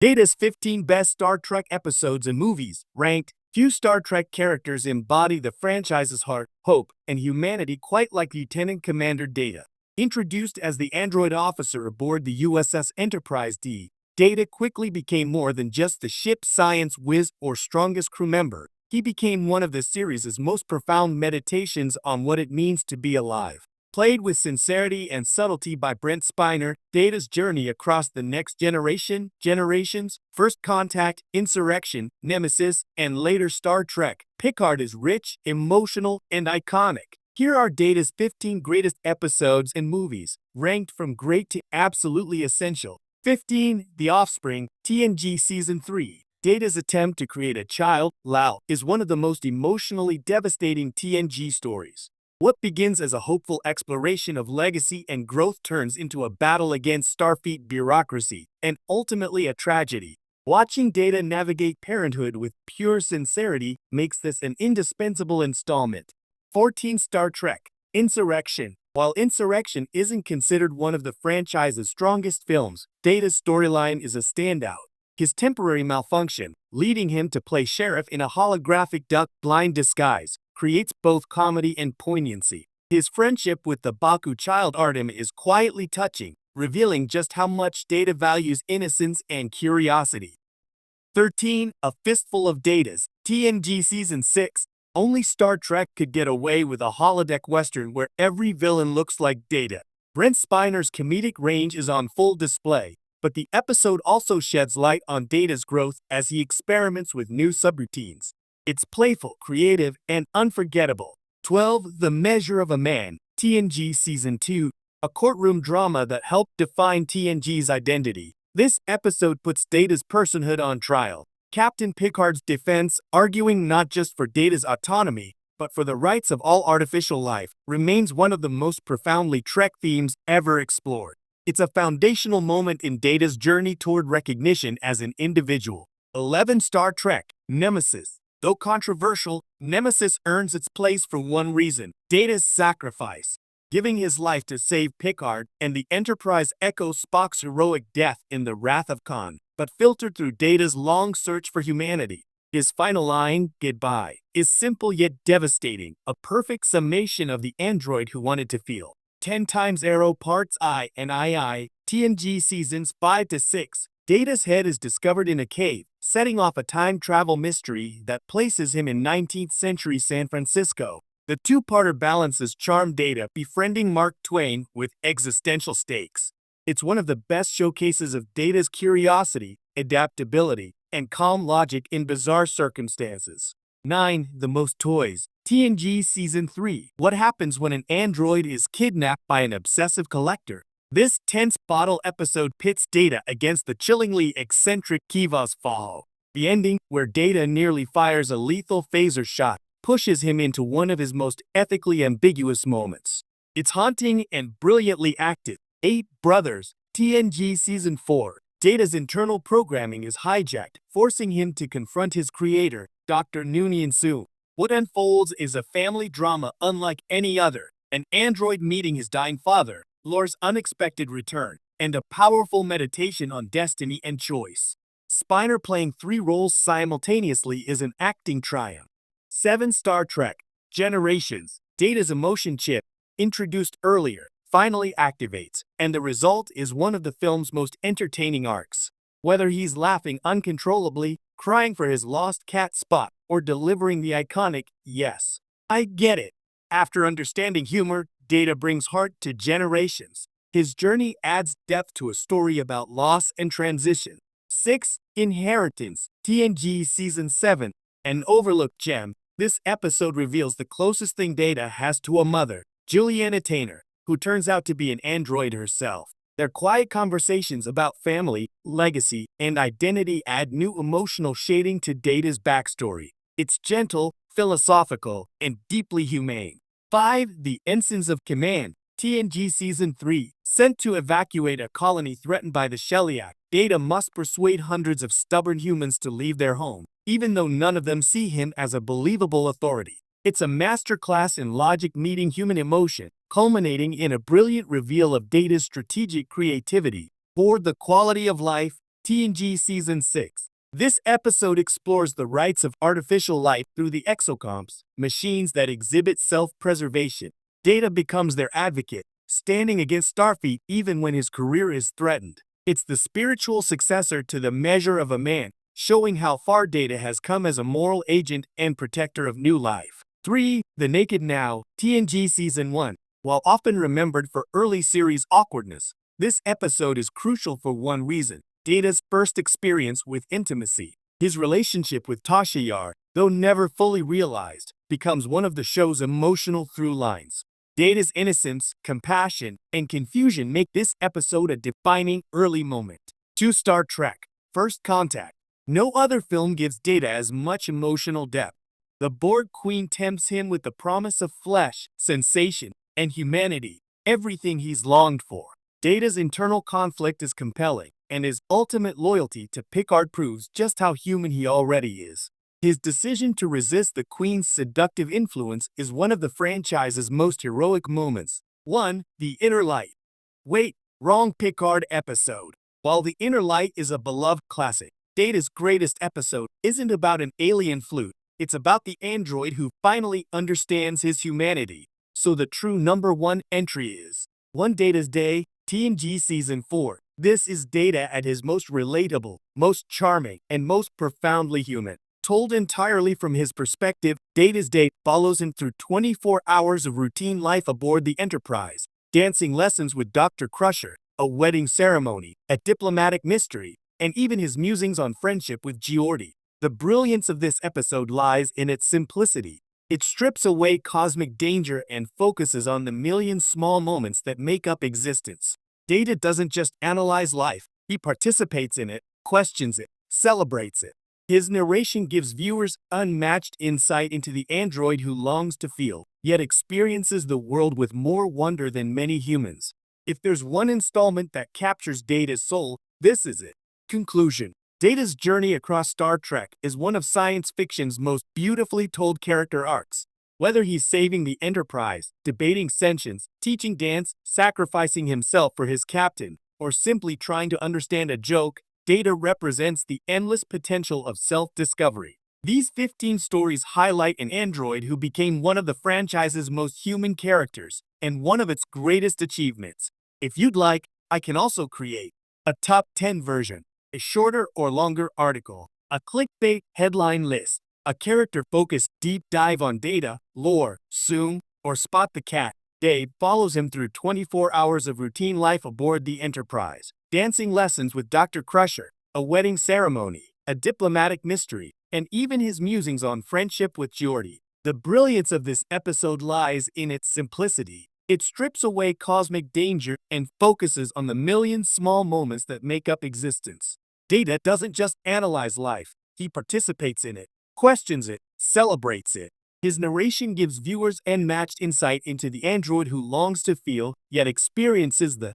Data's 15 best Star Trek episodes and movies, ranked. Few Star Trek characters embody the franchise's heart, hope, and humanity quite like Lieutenant Commander Data. Introduced as the android officer aboard the USS Enterprise D, Data quickly became more than just the ship's science whiz or strongest crew member. He became one of the series' most profound meditations on what it means to be alive. Played with sincerity and subtlety by Brent Spiner, Data's journey across the next generations, First Contact, Insurrection, Nemesis, and later Star Trek, Picard is rich, emotional, and iconic. Here are Data's 15 greatest episodes and movies, ranked from great to absolutely essential. 15. The Offspring, TNG Season 3. Data's attempt to create a child, Lau, is one of the most emotionally devastating TNG stories. What begins as a hopeful exploration of legacy and growth turns into a battle against Starfleet bureaucracy, and ultimately a tragedy. Watching Data navigate parenthood with pure sincerity makes this an indispensable installment. 14. Star Trek, Insurrection. While Insurrection isn't considered one of the franchise's strongest films, Data's storyline is a standout. His temporary malfunction, leading him to play sheriff in a holographic duck-blind disguise, creates both comedy and poignancy. His friendship with the Baku child Artem is quietly touching, revealing just how much Data values innocence and curiosity. 13. A Fistful of Datas, TNG Season 6. Only Star Trek could get away with a holodeck western where every villain looks like Data. Brent Spiner's comedic range is on full display, but the episode also sheds light on Data's growth as he experiments with new subroutines. It's playful, creative, and unforgettable. 12. The Measure of a Man, TNG Season 2, a courtroom drama that helped define TNG's identity. This episode puts Data's personhood on trial. Captain Picard's defense, arguing not just for Data's autonomy, but for the rights of all artificial life, remains one of the most profoundly Trek themes ever explored. It's a foundational moment in Data's journey toward recognition as an individual. 11. Star Trek, Nemesis. Though controversial, Nemesis earns its place for one reason: Data's sacrifice. Giving his life to save Picard, and the Enterprise echoes Spock's heroic death in The Wrath of Khan, but filtered through Data's long search for humanity. His final line, "Goodbye," is simple yet devastating, a perfect summation of the android who wanted to feel. 10 times Arrow Parts I and II, TNG Seasons 5 to 6. Data's head is discovered in a cave, setting off a time travel mystery that places him in 19th century San Francisco. The two-parter balances charm Data befriending Mark Twain with existential stakes. It's one of the best showcases of Data's curiosity, adaptability, and calm logic in bizarre circumstances. 9. The Most Toys, TNG Season 3. What happens when an android is kidnapped by an obsessive collector? This tense bottle episode pits Data against the chillingly eccentric Kivas Faho. The ending, where Data nearly fires a lethal phaser shot, pushes him into one of his most ethically ambiguous moments. It's haunting and brilliantly acted. 8. Brothers, TNG Season 4. Data's internal programming is hijacked, forcing him to confront his creator, Dr. Noonien Soong. What unfolds is a family drama unlike any other: an android meeting his dying father, Lor's unexpected return, and a powerful meditation on destiny and choice. Spiner playing 3 roles simultaneously is an acting triumph. 7. Star Trek, Generations. Data's emotion chip, introduced earlier, finally activates, and the result is one of the film's most entertaining arcs. Whether he's laughing uncontrollably, crying for his lost cat Spot, or delivering the iconic, "Yes, I get it." After understanding humor, Data brings heart to Generations. His journey adds depth to a story about loss and transition. 6. Inheritance, TNG Season 7. An overlooked gem, this episode reveals the closest thing Data has to a mother, Juliana Tainer, who turns out to be an android herself. Their quiet conversations about family, legacy, and identity add new emotional shading to Data's backstory. It's gentle, philosophical, and deeply humane. 5. The Ensigns of Command, TNG Season 3. Sent to evacuate a colony threatened by the Sheliak, Data must persuade hundreds of stubborn humans to leave their home, even though none of them see him as a believable authority. It's a masterclass in logic meeting human emotion, culminating in a brilliant reveal of Data's strategic creativity. 4. The Quality of Life, TNG Season 6. This episode explores the rights of artificial life through the exocomps, machines that exhibit self-preservation. Data becomes their advocate, standing against Starfleet even when his career is threatened. It's the spiritual successor to the Measure of a Man, showing how far Data has come as a moral agent and protector of new life. 3. The Naked Now, TNG Season 1. While often remembered for early series awkwardness, this episode is crucial for one reason: Data's first experience with intimacy. His relationship with Tasha Yar, though never fully realized, becomes one of the show's emotional through lines. Data's innocence, compassion, and confusion make this episode a defining early moment. 2. Star Trek: First Contact. No other film gives Data as much emotional depth. The Borg Queen tempts him with the promise of flesh, sensation, and humanity, everything he's longed for. Data's internal conflict is compelling, and his ultimate loyalty to Picard proves just how human he already is. His decision to resist the Queen's seductive influence is one of the franchise's most heroic moments. 1. The Inner Light. Wait, wrong Picard episode. While The Inner Light is a beloved classic, Data's greatest episode isn't about an alien flute, it's about the android who finally understands his humanity. So the true #1 entry is One Data's Day, TNG Season 4. This is Data at his most relatable, most charming, and most profoundly human. Told entirely from his perspective, Data's Day follows him through 24 hours of routine life aboard the Enterprise, dancing lessons with Dr. Crusher, a wedding ceremony, a diplomatic mystery, and even his musings on friendship with Geordi. The brilliance of this episode lies in its simplicity. It strips away cosmic danger and focuses on the million small moments that make up existence. Data doesn't just analyze life, he participates in it, questions it, celebrates it. His narration gives viewers unmatched insight into the android who longs to feel, yet experiences the world with more wonder than many humans. If there's one installment that captures Data's soul, this is it. Conclusion. Data's journey across Star Trek is one of science fiction's most beautifully told character arcs. Whether he's saving the Enterprise, debating sentience, teaching dance, sacrificing himself for his captain, or simply trying to understand a joke, Data represents the endless potential of self-discovery. These 15 stories highlight an android who became one of the franchise's most human characters and one of its greatest achievements. If you'd like, I can also create a top 10 version, a shorter or longer article, a clickbait headline list, a character-focused deep dive on Data, lore, Zoom, or Spot the Cat. Dave follows him through 24 hours of routine life aboard the Enterprise, dancing lessons with Dr. Crusher, a wedding ceremony, a diplomatic mystery, and even his musings on friendship with Geordi. The brilliance of this episode lies in its simplicity. It strips away cosmic danger and focuses on the million small moments that make up existence. Data doesn't just analyze life, he participates in it, questions it, celebrates it. His narration gives viewers unmatched insight into the android who longs to feel, yet experiences the